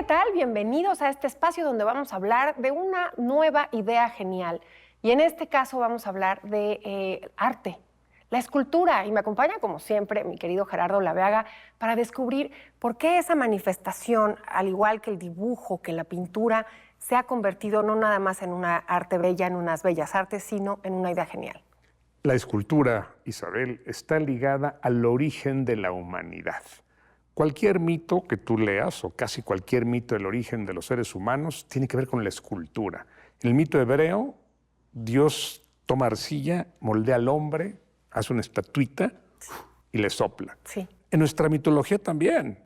tal? Bienvenidos a este espacio donde vamos a hablar de una nueva idea genial. Y en este caso vamos a hablar de arte, la escultura. Y me acompaña, como siempre, mi querido Gerardo Laveaga, para descubrir por qué esa manifestación, al igual que el dibujo, que la pintura, se ha convertido no nada más en una arte bella, en unas bellas artes, sino en una idea genial. La escultura, Isabel, está ligada al origen de la humanidad. Cualquier mito que tú leas, o casi cualquier mito del origen de los seres humanos, tiene que ver con la escultura. En el mito hebreo, Dios toma arcilla, moldea al hombre, hace una estatuita y le sopla. Sí. En nuestra mitología también,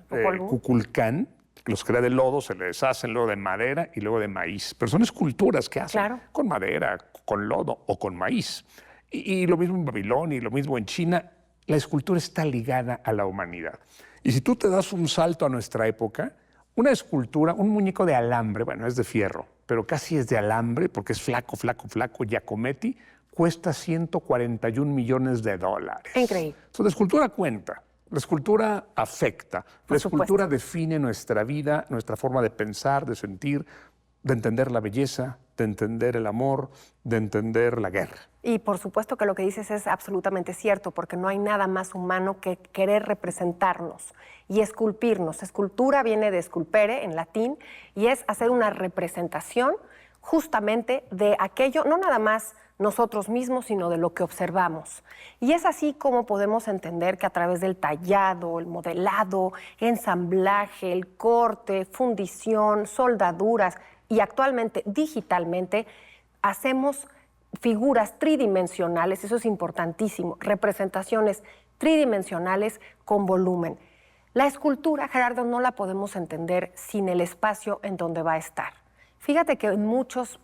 Kukulcán, los crea de lodo, se le deshacen luego de madera y luego de maíz. Pero son esculturas que hacen con madera, con lodo o con maíz. Y lo mismo en Babilonia y lo mismo en China. La escultura está ligada a la humanidad. Y si tú te das un salto a nuestra época, una escultura, un muñeco de alambre, bueno, es de fierro, pero casi es de alambre porque es flaco, Giacometti, cuesta $141 millones. Increíble. La escultura cuenta, la escultura afecta, la escultura define nuestra vida, nuestra forma de pensar, de sentir, de entender la belleza, de entender el amor, de entender la guerra. Y por supuesto que lo que dices es absolutamente cierto, porque no hay nada más humano que querer representarnos y esculpirnos. Escultura viene de sculpere, en latín, y es hacer una representación justamente de aquello, no nada más nosotros mismos, sino de lo que observamos. Y es así como podemos entender que a través del tallado, el modelado, ensamblaje, el corte, fundición, soldaduras y actualmente digitalmente, hacemos figuras tridimensionales, eso es importantísimo, representaciones tridimensionales con volumen. La escultura, Gerardo, no la podemos entender sin el espacio en donde va a estar. Fíjate que en muchas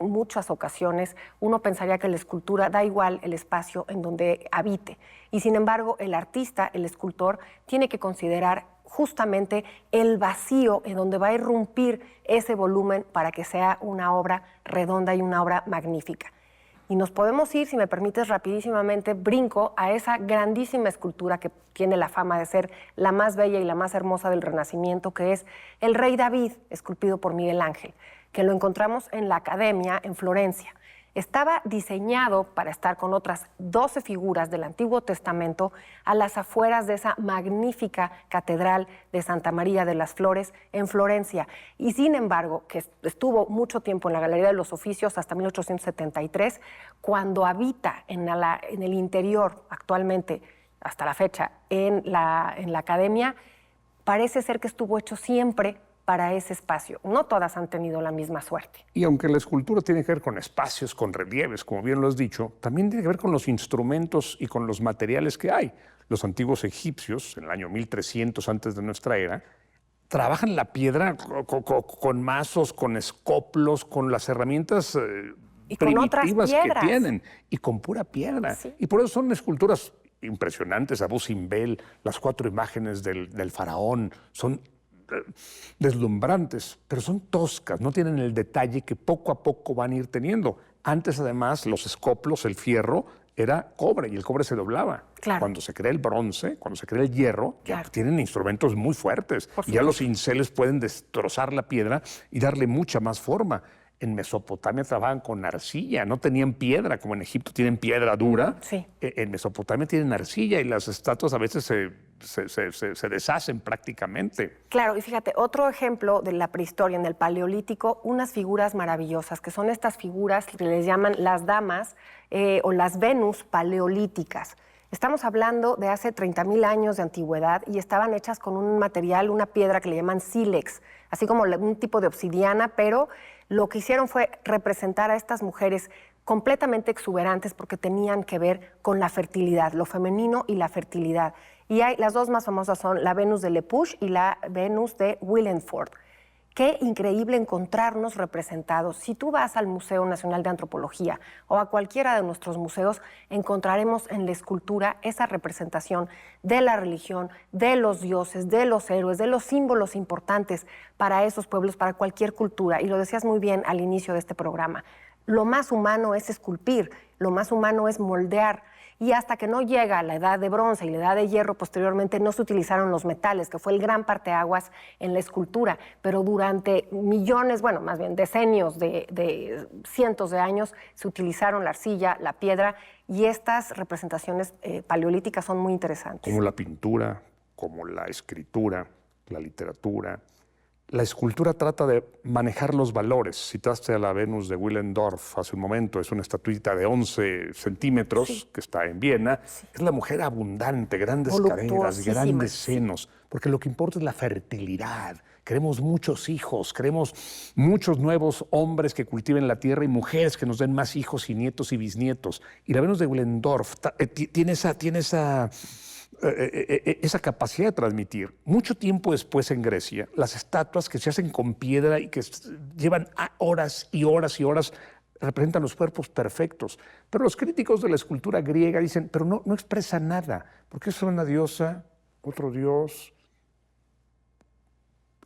ocasiones uno pensaría que la escultura da igual el espacio en donde habite. Y sin embargo, el artista, el escultor, tiene que considerar justamente el vacío en donde va a irrumpir ese volumen para que sea una obra redonda y una obra magnífica. Y nos podemos ir, si me permites rapidísimamente, brinco a esa grandísima escultura que tiene la fama de ser la más bella y la más hermosa del Renacimiento, que es el Rey David, esculpido por Miguel Ángel, que lo encontramos en la Academia en Florencia. Estaba diseñado para estar con otras 12 figuras del Antiguo Testamento a las afueras de esa magnífica catedral de Santa María de las Flores en Florencia. Y sin embargo, que estuvo mucho tiempo en la Galería de los Oficios hasta 1873, cuando habita en el interior actualmente, hasta la fecha, en la Academia, parece ser que estuvo hecho siempre para ese espacio. No todas han tenido la misma suerte. Y aunque la escultura tiene que ver con espacios, con relieves, como bien lo has dicho, también tiene que ver con los instrumentos y con los materiales que hay. Los antiguos egipcios, en el año 1300 antes de nuestra era, trabajan la piedra con mazos, con escoplos, con las herramientas primitivas que tienen, y con pura piedra. Sí. Y por eso son esculturas impresionantes. Abu Simbel, las 4 imágenes del faraón, son deslumbrantes, pero son toscas, no tienen el detalle que poco a poco van a ir teniendo. Antes, además, los escoplos, el fierro, era cobre y el cobre se doblaba. Claro. Cuando se crea el bronce, cuando se crea el hierro, ya tienen instrumentos muy fuertes. Y ya los cinceles pueden destrozar la piedra y darle mucha más forma. En Mesopotamia trabajaban con arcilla, no tenían piedra, como en Egipto tienen piedra dura. Sí. En Mesopotamia tienen arcilla y las estatuas a veces se deshacen prácticamente. Claro, y fíjate, otro ejemplo de la prehistoria, en el Paleolítico, unas figuras maravillosas, que son estas figuras que les llaman las damas o las Venus paleolíticas. Estamos hablando de hace 30,000 años de antigüedad y estaban hechas con un material, una piedra que le llaman sílex, así como un tipo de obsidiana, pero lo que hicieron fue representar a estas mujeres completamente exuberantes porque tenían que ver con la fertilidad, lo femenino y la fertilidad. Y las dos más famosas son la Venus de Lepouche y la Venus de Willenford. Qué increíble encontrarnos representados. Si tú vas al Museo Nacional de Antropología o a cualquiera de nuestros museos, encontraremos en la escultura esa representación de la religión, de los dioses, de los héroes, de los símbolos importantes para esos pueblos, para cualquier cultura. Y lo decías muy bien al inicio de este programa. Lo más humano es esculpir, lo más humano es moldear. y hasta que no llega la edad de bronce y la edad de hierro, posteriormente no se utilizaron los metales, que fue el gran parteaguas en la escultura, pero durante millones, bueno, más bien decenios de cientos de años, se utilizaron la arcilla, la piedra, y estas representaciones paleolíticas son muy interesantes. Como la pintura, como la escritura, la literatura. La escultura trata de manejar los valores. Citaste a la Venus de Willendorf hace un momento. Es una estatuita de 11 centímetros que está en Viena. Sí. Es la mujer abundante, grandes caderas, grandes senos. Porque lo que importa es la fertilidad. Queremos muchos hijos, queremos muchos nuevos hombres que cultiven la tierra y mujeres que nos den más hijos y nietos y bisnietos. Y la Venus de Willendorf tiene esa capacidad de transmitir. Mucho tiempo después en Grecia, las estatuas que se hacen con piedra y que llevan horas y horas y horas representan los cuerpos perfectos. Pero los críticos de la escultura griega dicen, pero no expresa nada, porque es una diosa, otro dios,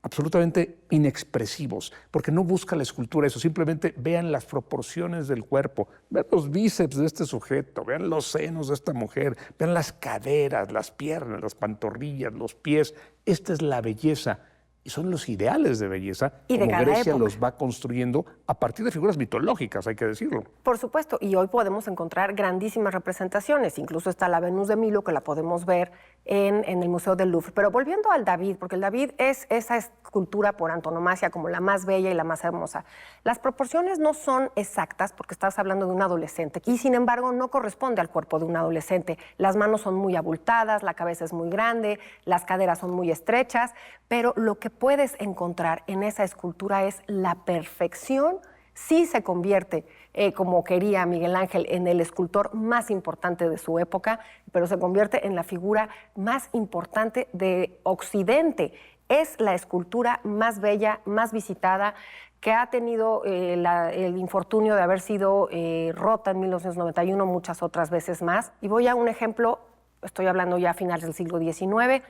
absolutamente inexpresivos, porque no busca la escultura eso, simplemente vean las proporciones del cuerpo, vean los bíceps de este sujeto, vean los senos de esta mujer, vean las caderas, las piernas, las pantorrillas, los pies. Esta es la belleza. Y son los ideales de belleza, y como Grecia los va construyendo a partir de figuras mitológicas, hay que decirlo. Por supuesto, y hoy podemos encontrar grandísimas representaciones, incluso está la Venus de Milo, que la podemos ver en el Museo del Louvre. Pero volviendo al David, porque el David es esa escultura por antonomasia como la más bella y la más hermosa. Las proporciones no son exactas, porque estás hablando de un adolescente, y sin embargo no corresponde al cuerpo de un adolescente. Las manos son muy abultadas, la cabeza es muy grande, las caderas son muy estrechas, pero lo que puedes encontrar en esa escultura es la perfección. Sí se convierte, como quería Miguel Ángel, en el escultor más importante de su época, pero se convierte en la figura más importante de Occidente. Es la escultura más bella, más visitada, que ha tenido el infortunio de haber sido rota en 1991, muchas otras veces más. Y voy a un ejemplo, estoy hablando ya a finales del siglo XIX,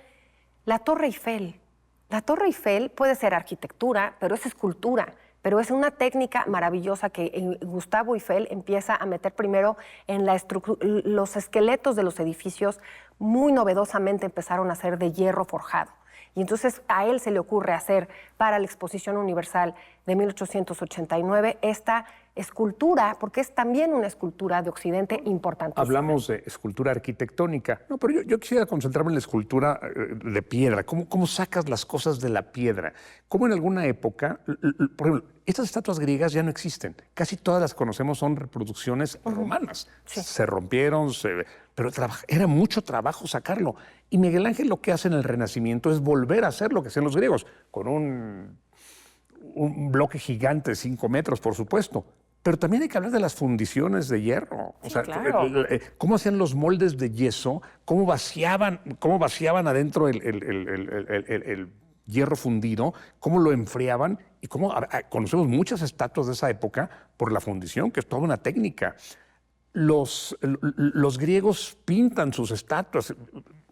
la Torre Eiffel. La Torre Eiffel puede ser arquitectura, pero es escultura, pero es una técnica maravillosa que Gustavo Eiffel empieza a meter primero en los esqueletos de los edificios. Muy novedosamente empezaron a ser de hierro forjado. Y entonces a él se le ocurre hacer para la Exposición Universal de 1889 esta escultura, porque es también una escultura de Occidente importantísima. Hablamos de escultura arquitectónica. No, pero yo quisiera concentrarme en la escultura de piedra. ¿Cómo sacas las cosas de la piedra? ¿Cómo en alguna época, por ejemplo, estas estatuas griegas ya no existen? Casi todas las conocemos, son reproducciones romanas. Sí. Se rompieron, pero era mucho trabajo sacarlo. Y Miguel Ángel lo que hace en el Renacimiento es volver a hacer lo que hacían los griegos, con un bloque gigante de 5 metros, por supuesto. Pero también hay que hablar de las fundiciones de hierro. Sí, o sea, claro. Cómo hacían los moldes de yeso, cómo vaciaban adentro el hierro fundido, cómo lo enfriaban y cómo conocemos muchas estatuas de esa época por la fundición, que es toda una técnica. Los griegos pintan sus estatuas,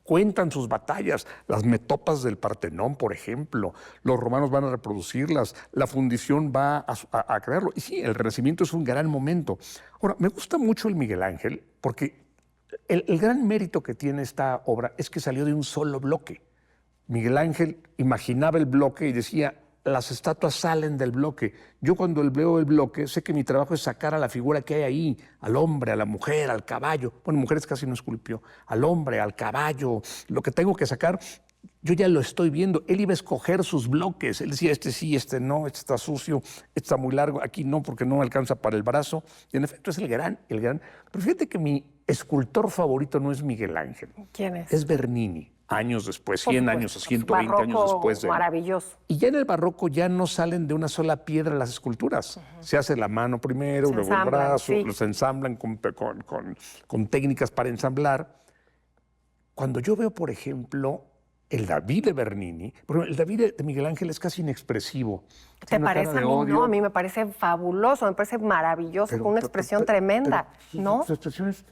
cuentan sus batallas, las metopas del Partenón, por ejemplo. Los romanos van a reproducirlas, la fundición va a crearlo. Y sí, el Renacimiento es un gran momento. Ahora, me gusta mucho el Miguel Ángel porque el gran mérito que tiene esta obra es que salió de un solo bloque. Miguel Ángel imaginaba el bloque y decía, las estatuas salen del bloque. Yo cuando veo el bloque sé que mi trabajo es sacar a la figura que hay ahí, al hombre, a la mujer, al caballo. Bueno, mujeres casi no esculpió. Al hombre, al caballo. Lo que tengo que sacar, yo ya lo estoy viendo. Él iba a escoger sus bloques. Él decía, este sí, este no, este está sucio, este está muy largo, aquí no, porque no alcanza para el brazo. Y en efecto es el gran. Pero fíjate que mi escultor favorito no es Miguel Ángel. ¿Quién es? Es Bernini. Años después, 100 años o 120 años después. Maravilloso. Y ya en el barroco ya no salen de una sola piedra las esculturas. Se hace la mano primero, luego el brazo, los ensamblan con técnicas para ensamblar. Cuando yo veo, por ejemplo, el David de Bernini, el David de Miguel Ángel es casi inexpresivo. ¿Te parece a mí? No, a mí me parece fabuloso, me parece maravilloso, con una expresión tremenda, ¿no? Su expresión es...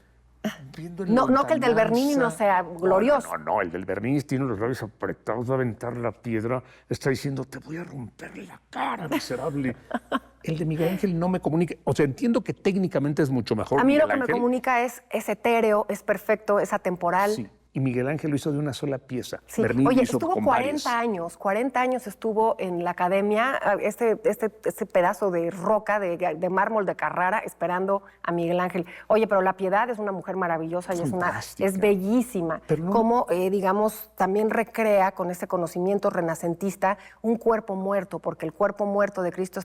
No que el del Bernini no sea glorioso. No, el del Bernini tiene los labios apretados, va a aventar la piedra, está diciendo, te voy a romper la cara, miserable. el de Miguel Ángel no me comunica. O sea, entiendo que técnicamente es mucho mejor. A mí lo que me comunica es etéreo, es perfecto, es atemporal. Sí. Y Miguel Ángel lo hizo de una sola pieza. Sí. Oye, estuvo 40 años estuvo en la academia, este pedazo de roca, de mármol de Carrara, esperando a Miguel Ángel. Oye, pero La Piedad es una mujer maravillosa y es bellísima. Como, digamos, también recrea con ese conocimiento renacentista un cuerpo muerto, porque el cuerpo muerto de Cristo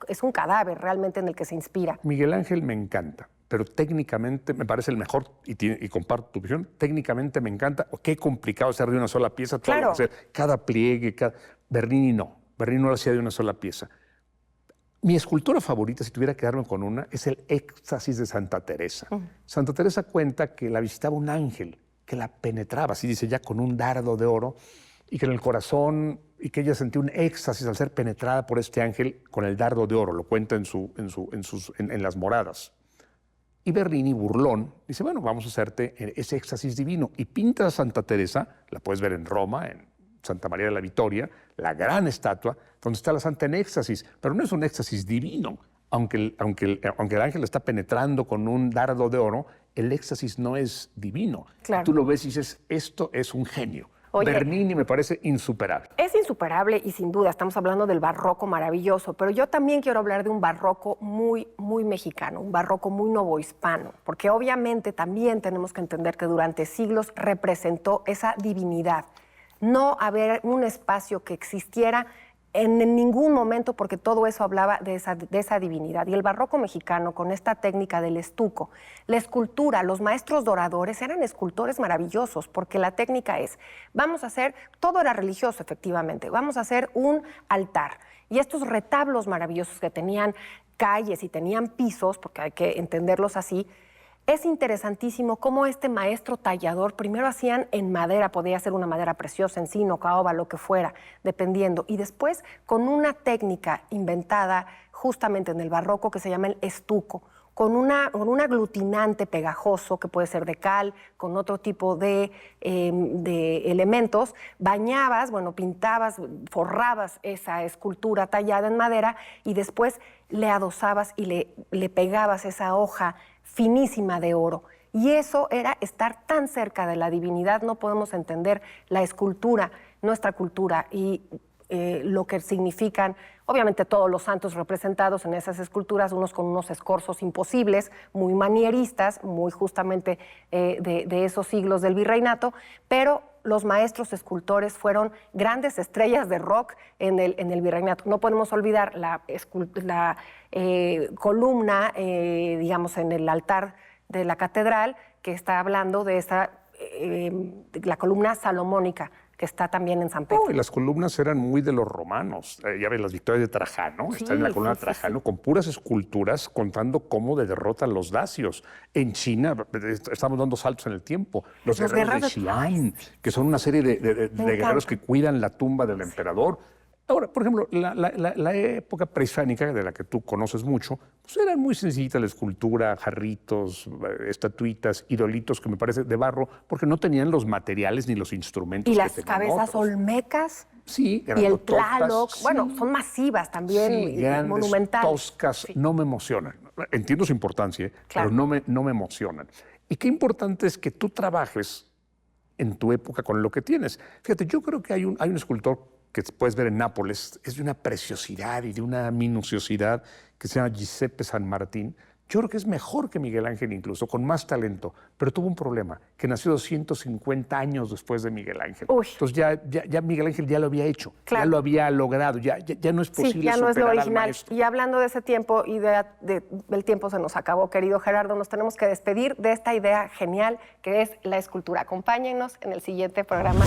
es un cadáver realmente en el que se inspira. Miguel Ángel me encanta, pero técnicamente me parece el mejor, y comparto tu visión, técnicamente me encanta. Qué complicado hacer de una sola pieza, claro. Cada pliegue, Bernini no lo hacía de una sola pieza. Mi escultura favorita, si tuviera que quedarme con una, es el Éxtasis de Santa Teresa. Santa Teresa cuenta que la visitaba un ángel, que la penetraba, así dice, ya con un dardo de oro, y que en el corazón, y que ella sentía un éxtasis al ser penetrada por este ángel con el dardo de oro, lo cuenta en las moradas. Y Bernini, burlón, dice, bueno, vamos a hacerte ese éxtasis divino. Y pinta a Santa Teresa, la puedes ver en Roma, en Santa María de la Victoria, la gran estatua, donde está la santa en éxtasis. Pero no es un éxtasis divino. Aunque el ángel está penetrando con un dardo de oro, el éxtasis no es divino. Claro. Tú lo ves y dices, esto es un genio. Oye, Bernini me parece insuperable. Es insuperable y sin duda estamos hablando del barroco maravilloso, pero yo también quiero hablar de un barroco muy, muy mexicano, un barroco muy novohispano, porque obviamente también tenemos que entender que durante siglos representó esa divinidad. No haber un espacio que existiera en ningún momento, porque todo eso hablaba de esa divinidad. Y el barroco mexicano, con esta técnica del estuco, la escultura, los maestros doradores eran escultores maravillosos, porque la técnica es, vamos a hacer, todo era religioso efectivamente, vamos a hacer un altar. Y estos retablos maravillosos que tenían calles y tenían pisos, porque hay que entenderlos así, es interesantísimo cómo este maestro tallador primero hacían en madera, podía ser una madera preciosa, encino, caoba, lo que fuera, dependiendo, y después con una técnica inventada justamente en el barroco que se llama el estuco, con un aglutinante pegajoso que puede ser de cal, con otro tipo de elementos, bañabas, pintabas, forrabas esa escultura tallada en madera y después le adosabas y le pegabas esa hoja finísima de oro. Y eso era estar tan cerca de la divinidad. No podemos entender la escultura, nuestra cultura y lo que significan, obviamente todos los santos representados en esas esculturas, unos con unos escorzos imposibles, muy manieristas, muy justamente de esos siglos del virreinato, pero los maestros escultores fueron grandes estrellas de rock en el virreinato. No podemos olvidar la columna, digamos, en el altar de la catedral, que está hablando de la columna salomónica, que está también en San Pedro. Y las columnas eran muy de los romanos. Ya ves, las victorias de Trajano, están en la columna de Trajano, con puras esculturas contando cómo derrotan los dacios. En China, estamos dando saltos en el tiempo, los guerreros de Xi'an, que son una serie de guerreros que cuidan la tumba del emperador. Ahora, por ejemplo, la época prehispánica, de la que tú conoces mucho, pues era muy sencillita la escultura, jarritos, estatuitas, idolitos, que me parece de barro, porque no tenían los materiales ni los instrumentos. Y las cabezas olmecas. Sí, y el Tlaloc, sí. Son masivas también, sí, grandes, monumentales. Toscas, sí. No me emocionan. Entiendo su importancia, claro, pero no me emocionan. Y qué importante es que tú trabajes en tu época con lo que tienes. Fíjate, yo creo que hay un escultor que puedes ver en Nápoles, es de una preciosidad y de una minuciosidad, que se llama Giuseppe San Martín. Yo creo que es mejor que Miguel Ángel incluso, con más talento, pero tuvo un problema, que nació 250 años después de Miguel Ángel. Uy. Entonces ya Miguel Ángel ya lo había hecho, claro, ya lo había logrado, ya no es posible sí, ya no es lo original. Al y hablando de ese tiempo y del tiempo se nos acabó, querido Gerardo, nos tenemos que despedir de esta idea genial que es la escultura. Acompáñennos en el siguiente programa.